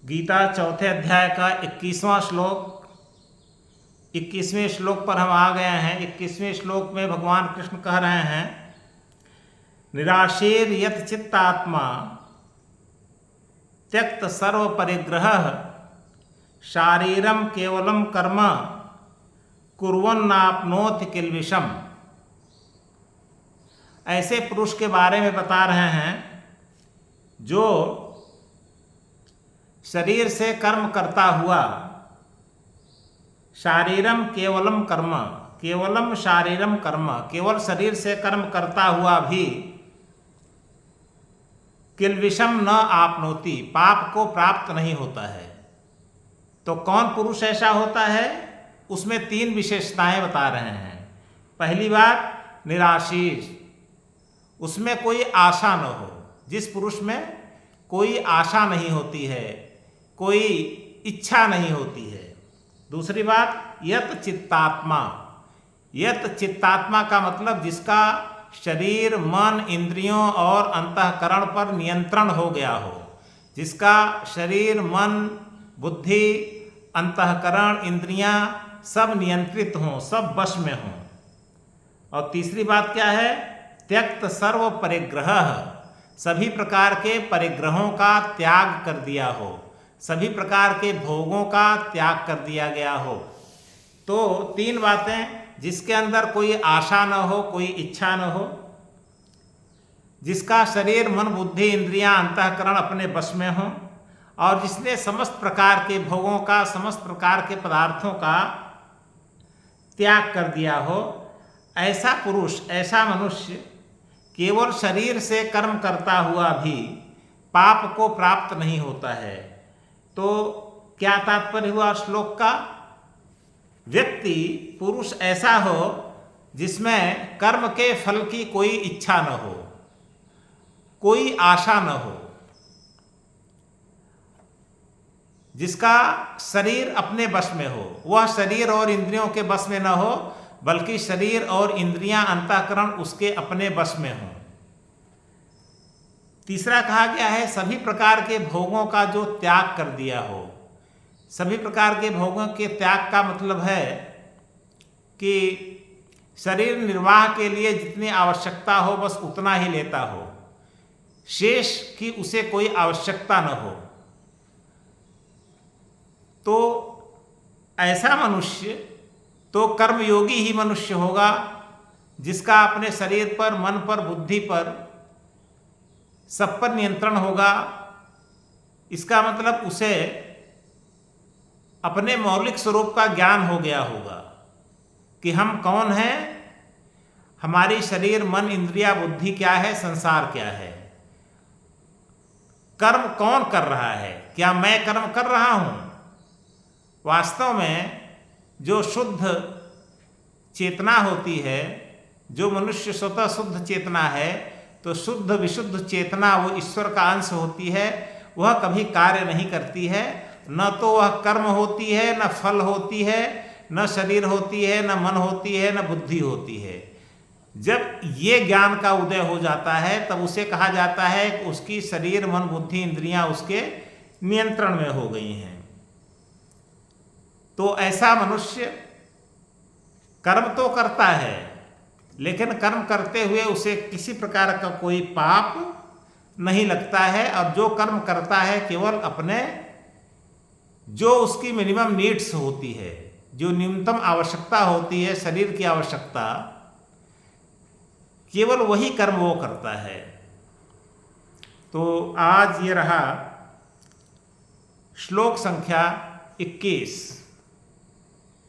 गीता चौथे अध्याय का 21वां श्लोक, 21वें श्लोक पर हम आ गए हैं। 21वें श्लोक में भगवान कृष्ण कह रहे हैं, निराशीर यत चित्तात्मा त्यक्त सर्व परिग्रह शारीरम केवलम कर्म कुर्वन्नाप्नोति किल्बिषम। ऐसे पुरुष के बारे में बता रहे हैं जो शरीर से कर्म करता हुआ, शारीरम केवलम कर्म, केवलम शारीरम कर्म, केवल शरीर से कर्म करता हुआ भी किल्बिषम न आपनोति, पाप को प्राप्त नहीं होता है। तो कौन पुरुष ऐसा होता है? उसमें 3 विशेषताएं बता रहे हैं। पहली बात, निराशीर, उसमें कोई आशा न हो, जिस पुरुष में कोई आशा नहीं होती है, कोई इच्छा नहीं होती है। दूसरी बात, यत चित्तात्मा, यत चित्तात्मा का मतलब जिसका शरीर, मन, इंद्रियों और अंतःकरण पर नियंत्रण हो गया हो, जिसका शरीर, मन, बुद्धि, अंतःकरण, इंद्रियां सब नियंत्रित हों, सब वश में हों। और तीसरी बात क्या है? त्यक्त सर्व परिग्रह, सभी प्रकार के परिग्रहों का त्याग कर दिया हो, सभी प्रकार के भोगों का त्याग कर दिया गया हो। तो 3 बातें, जिसके अंदर कोई आशा न हो, कोई इच्छा न हो, जिसका शरीर, मन, बुद्धि, इंद्रियां, अंतःकरण अपने वश में हों, और जिसने समस्त प्रकार के भोगों का, समस्त प्रकार के पदार्थों का त्याग कर दिया हो, ऐसा पुरुष, ऐसा मनुष्य केवल शरीर से कर्म करता हुआ भी पाप को प्राप्त नहीं होता है। तो क्या तात्पर्य हुआ श्लोक का? व्यक्ति, पुरुष ऐसा हो जिसमें कर्म के फल की कोई इच्छा न हो, कोई आशा न हो, जिसका शरीर अपने वश में हो, वह शरीर और इंद्रियों के वश में न हो, बल्कि शरीर और इंद्रियां, अंतःकरण उसके अपने वश में हों। तीसरा कहा गया है, सभी प्रकार के भोगों का जो त्याग कर दिया हो। सभी प्रकार के भोगों के त्याग का मतलब है कि शरीर निर्वाह के लिए जितनी आवश्यकता हो बस उतना ही लेता हो, शेष की उसे कोई आवश्यकता न हो। तो ऐसा मनुष्य तो कर्मयोगी ही मनुष्य होगा, जिसका अपने शरीर पर, मन पर, बुद्धि पर, सब पर नियंत्रण होगा। इसका मतलब उसे अपने मौलिक स्वरूप का ज्ञान हो गया होगा कि हम कौन हैं, हमारी शरीर, मन, इंद्रिया, बुद्धि क्या है, संसार क्या है, कर्म कौन कर रहा है, क्या मैं कर्म कर रहा हूं? वास्तव में जो शुद्ध चेतना होती है, जो मनुष्य स्वतः शुद्ध चेतना है, तो शुद्ध विशुद्ध चेतना वो ईश्वर का अंश होती है। वह कभी कार्य नहीं करती है, न तो वह कर्म होती है, न फल होती है, न शरीर होती है, न मन होती है, न बुद्धि होती है। जब ये ज्ञान का उदय हो जाता है तब उसे कहा जाता है कि उसकी शरीर, मन, बुद्धि, इंद्रियां उसके नियंत्रण में हो गई हैं। तो ऐसा मनुष्य कर्म तो करता है, लेकिन कर्म करते हुए उसे किसी प्रकार का कोई पाप नहीं लगता है। और जो कर्म करता है केवल अपने, जो उसकी मिनिमम नीड्स होती है, जो न्यूनतम आवश्यकता होती है, शरीर की आवश्यकता, केवल वही कर्म वो करता है। तो आज ये रहा श्लोक संख्या 21।